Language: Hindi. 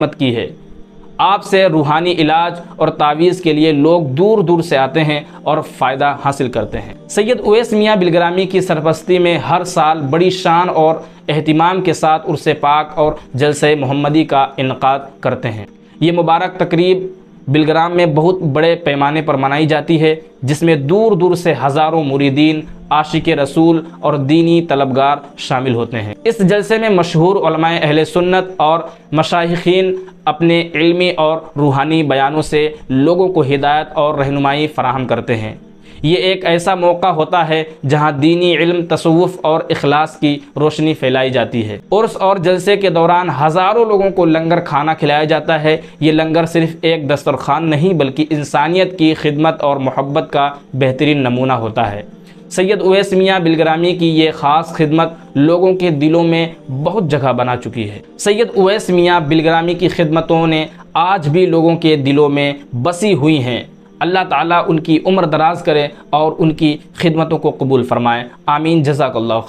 मत की है। आपसे रूहानी इलाज और तावीज़ के लिए लोग दूर दूर से आते हैं और फ़ायदा हासिल करते हैं। सैयद उवैस मियाँ बिलग्रामी की सरपरस्ती में हर साल बड़ी शान और एहतिमाम के साथ उर्स पाक और जलसे मोहम्मदी का इनकाद करते हैं। ये मुबारक तकरीब बिलग्राम में बहुत बड़े पैमाने पर मनाई जाती है, जिसमें दूर दूर से हज़ारों मुरीदीन, आशिक रसूल और दीनी तलबगार शामिल होते हैं। इस जलसे में मशहूर उलमाए अहले सुन्नत और मशाइखीन अपने इल्मी और रूहानी बयानों से लोगों को हिदायत और रहनुमाई फराहम करते हैं। ये एक ऐसा मौका होता है जहां दीनी इल्म, तसव्वुफ़ और इखलास की रोशनी फैलाई जाती है। उर्स और जलसे के दौरान हज़ारों लोगों को लंगर खाना खिलाया जाता है। ये लंगर सिर्फ़ एक दस्तरखान नहीं बल्कि इंसानियत की खिदमत और मोहब्बत का बेहतरीन नमूना होता है। सैयद उवैस मियाँ बिलग्रामी की ये ख़ास खिदमत लोगों के दिलों में बहुत जगह बना चुकी है। सैयद उवैस मियाँ बिलग्रामी की खिदमतों ने आज भी लोगों के दिलों में बसी हुई हैं। अल्लाह ताला उनकी उम्र दराज करे और उनकी खिदमतों को कबूल फरमाए। आमीन। जज़ाकल्लाहु खैर।